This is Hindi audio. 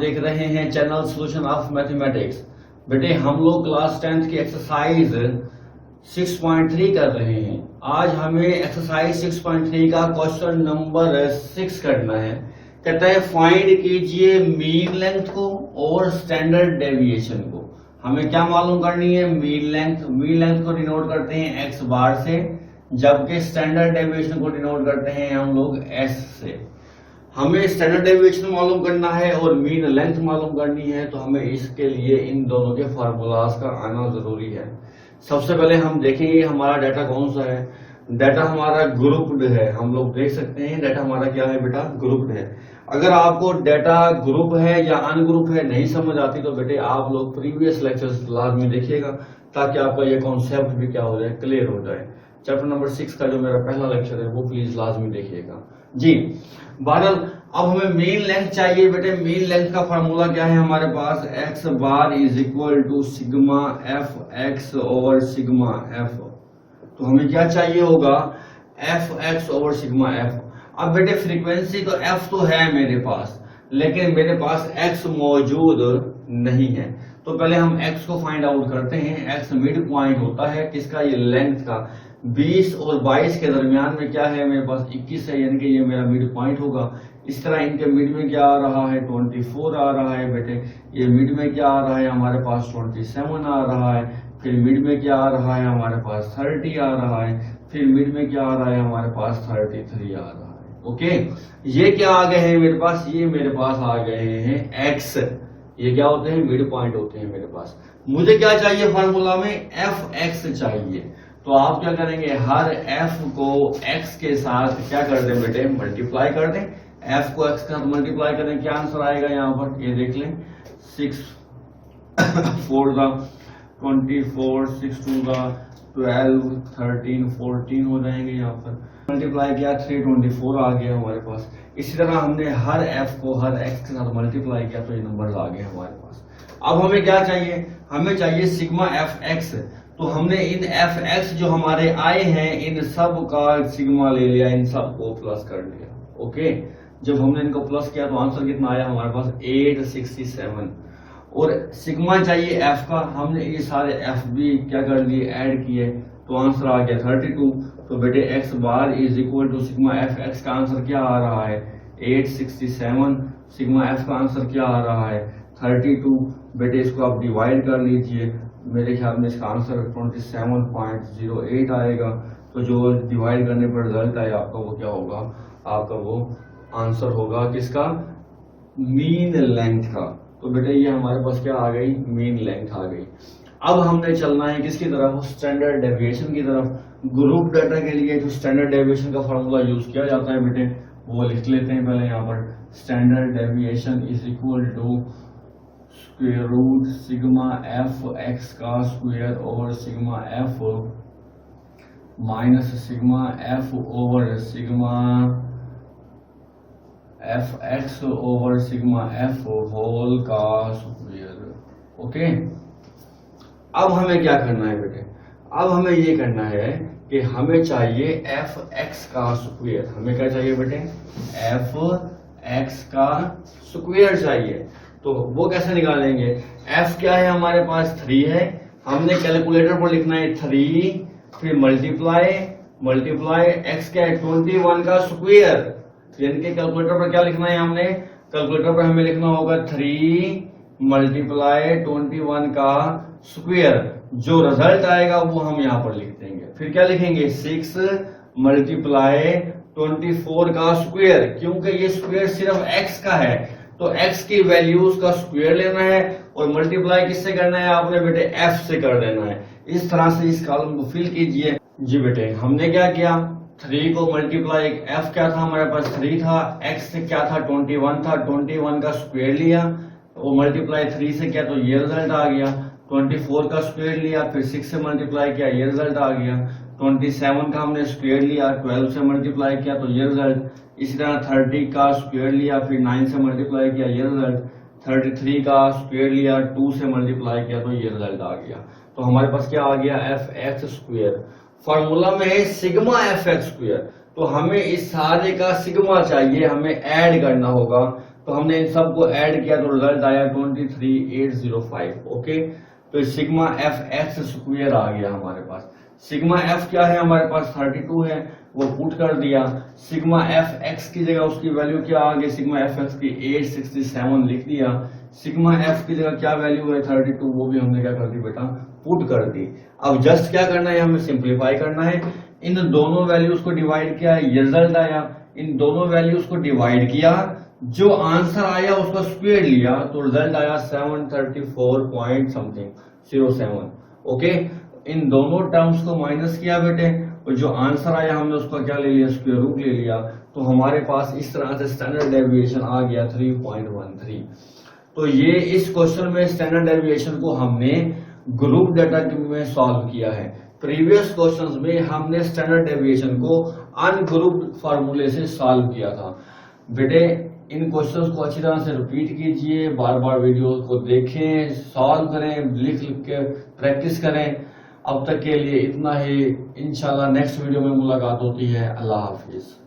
देख रहे हैं चैनल सॉल्यूशन ऑफ मैथमेटिक्स। बेटे हम लोग क्लास 10th की एक्सरसाइज 6.3 कर रहे हैं। आज हमें एक्सरसाइज 6.3 का क्वेश्चन नंबर 6 करना है। कहता है फाइंड कीजिए मीन लेंथ को और स्टैंडर्ड डेविएशन को। हमें क्या मालूम करनी है? Mean length. मीन लेंथ को डिनोट करते हैं x बार से, जबकि स्टैंडर्ड डेविएशन को डिनोट करते हैं हम लोग s से। हमें स्टैंडर्ड डेविएशन मालूम करना है और मीन लेंथ मालूम करनी है, तो हमें इसके लिए इन दोनों के फार्मूलाज का आना जरूरी है। सबसे पहले हम देखेंगे हमारा डाटा कौन सा है। डाटा हमारा ग्रुप्ड है। हम लोग देख सकते हैं डाटा हमारा क्या है बेटा, ग्रुप्ड है। अगर आपको डाटा ग्रुप है या अनग्रुप है नहीं समझ आती तो बेटे आप लोग प्रीवियस लेक्चर्स लाजमी देखिएगा, ताकि आपका ये कॉन्सेप्ट भी क्या हो जाए, क्लियर हो जाए। चैप्टर नंबर 6 का जो मेरा पहला लेक्चर है वो प्लीज लाजमी देखिएगा जी। बहरहाल अब हमें मीन लेंथ चाहिए बेटे। मीन लेंथ का फार्मूला क्या है हमारे पास? x bar is equal to sigma F x over sigma F. तो हमें क्या चाहिए होगा? F x over sigma F. अब बेटे फ्रीक्वेंसी तो f तो है मेरे पास, लेकिन मेरे पास x मौजूद नहीं है। तो पहले हम x को फाइंड आउट करते हैं। x मिड पॉइंट होता है किसका? ये लेंथ का। 20 और 22 के दरमियान में क्या है मेरे पास? 21 है, यानी कि ये मेरा मिड पॉइंट होगा। इस तरह इनके मिड में क्या आ रहा है? 24 आ रहा है बेटे। ये मिड में क्या आ रहा है हमारे पास? 27 आ रहा है। फिर मिड में क्या आ रहा है हमारे पास? 30 आ रहा है। फिर मिड में क्या आ रहा है हमारे पास? 33 आ रहा है। ओके, ये क्या आ गए हैं मेरे पास? ये मेरे पास आ गए हैं एक्स। ये क्या होते हैं? मिड पॉइंट होते हैं मेरे पास। मुझे क्या चाहिए फार्मूला में? एफ एक्स चाहिए। तो आप क्या करेंगे? हर एफ को एक्स के साथ क्या कर दें बेटे? मल्टीप्लाई कर दें। एफ को एक्स के साथ मल्टीप्लाई करें, क्या आंसर आएगा यहाँ पर? ये देख लें, 6 4 24, 6 2 12, 13, 14 हो जाएंगे। यहाँ पर मल्टीप्लाई किया 324 आ गया हमारे पास। इसी तरह हमने हर एफ को हर एक्स के साथ मल्टीप्लाई किया तो ये नंबर आ गए हमारे पास। अब हमें क्या चाहिए? हमें चाहिए सिग्मा एफ एक्स। तो हमने इन एफ एक्स जो हमारे आए हैं इन सब का सिग्मा ले लिया, इन सब को प्लस कर लिया। ओके, जब हमने इनको प्लस किया तो आंसर कितना आया हमारे पास? 867। और सिग्मा चाहिए एफ का, हमने ये सारे एफ भी क्या कर लिए? ऐड किए, तो आंसर आ गया 32। तो बेटे X bar is equal to sigma F x का आंसर क्या आ रहा है? 867। सिग्मा एफ का आंसर क्या आ रहा है? 32। बेटे इसको आप डिवाइड कर लीजिए, मेरे ख्याल में इसका आंसर 27.08 आएगा। तो जो डिवाइड करने पर रिजल्ट आए आपका वो क्या होगा? आपका वो आंसर होगा किसका? मीन लेंथ का। तो बेटे ये हमारे पास क्या आ गई? मीन लेंथ आ गई। अब हमने चलना है किसकी तरफ? स्टैंडर्ड डेविएशन की तरफ। ग्रुप डाटा के लिए जो स्टैंडर्ड डेविएशन का फॉर्मूला यूज किया जाता है बेटे वो लिख लेते हैं पहले यहाँ पर। Standard deviation is equal to square root sigma F x का square over sigma f minus sigma f over sigma F x over sigma f whole का स्क्वायर। ओके, अब हमें क्या करना है बेटे? अब हमें ये करना है कि हमें चाहिए एफ एक्स का स्क्वायर। हमें क्या चाहिए बेटे? एफ एक्स का स्क्वायर चाहिए। तो वो कैसे निकालेंगे? एफ क्या है हमारे पास? 3 है। हमने कैलकुलेटर पर लिखना है 3, फिर मल्टीप्लाई एक्स क्या है? 21 का स्क्वायर। यानी कि कैलकुलेटर पर क्या लिखना है हमने? कैलकुलेटर पर हमें लिखना होगा 3 मल्टीप्लाई 21 का स्क्वायर। जो रिजल्ट आएगा वो हम यहाँ पर लिख देंगे। फिर क्या लिखेंगे? 6 मल्टीप्लाई 24 का स्क्वायर। क्योंकि ये स्क्वायर सिर्फ x का है, तो x की वैल्यूज का स्क्वायर लेना है और मल्टीप्लाई किससे करना है आपने बेटे? f से कर देना है। इस तरह से इस कॉलम को फिल कीजिए। जी बेटे हमने क्या किया? 3 को मल्टीप्लाई, f क्या था हमारे पास? 3 था। x से क्या था? 21 था। 21 का स्क्वायर लिया और मल्टीप्लाई 3 से किया तो ये रिजल्ट आ गया। 24 का स्क्वायर लिया, फिर 6 से मल्टीप्लाई किया, ये रिजल्ट आ गया। 27 का हमने स्क्वायर लिया, 12 से मल्टीप्लाई किया तो ये रिजल्ट। इसी तरह 30 का स्क्वायर लिया, फिर 9 से मल्टीप्लाई किया, ये रिजल्ट। 33 का स्क्वायर लिया, 2 से मल्टीप्लाई किया तो ये रिजल्ट आ गया। तो हमारे पास क्या आ गया? F x square. फॉर्मूला में है सिग्मा एफ एक्स स्क्वायर। तो हमें इस सारे का सिग्मा चाहिए, हमें ऐड करना होगा। तो हमने इन सबको ऐड किया तो रिजल्ट आया 23805। ओके, तो सिग्मा एफ एक्स स्क्वायर आ गया हमारे पास। सिग्मा एफ क्या है हमारे पास 32 है, वो पुट कर दिया। सिग्मा एफ एक्स की जगह उसकी वैल्यू क्या आ गई, सिग्मा एफ एक्स की 867 लिख दिया। सिग्मा एफ की जगह क्या वैल्यू है 32, वो भी हमने क्या कर दी बेटा, पुट कर दी। अब जस्ट क्या करना है, हमें सिंप्लीफाई करना है। इन दोनों वैल्यूज को डिवाइड किया, ये रिजल्ट आया। इन दोनों वैल्यूज को डिवाइड किया, जो आंसर आया उसका स्क्वायर लिया, तो रिजल्ट आया 734 पॉइंट समथिंग 07। ओके, इन दोनों टर्म्स को माइनस किया बेटे, और जो आंसर आया हमने उसका क्या ले लिया, स्क्वायर रूट ले लिया। तो हमारे पास इस तरह से स्टैंडर्ड डेविएशन आ गया 3.13। तो ये इस क्वेश्चन में स्टैंडर्ड डेविएशन को हमने ग्रुप डाटा में सॉल्व किया है। प्रीवियस क्वेश्चंस में हमने स्टैंडर्ड डेविएशन को अनग्रुप्ड फार्मूले से सॉल्व किया था। बेटे इन क्वेश्चंस को अच्छी तरह से रिपीट कीजिए, बार बार वीडियो को देखें, सॉल्व करें, लिख लिख के प्रैक्टिस करें। अब तक के लिए इतना ही, इंशाल्लाह नेक्स्ट वीडियो में मुलाकात होती है। अल्लाह हाफिज।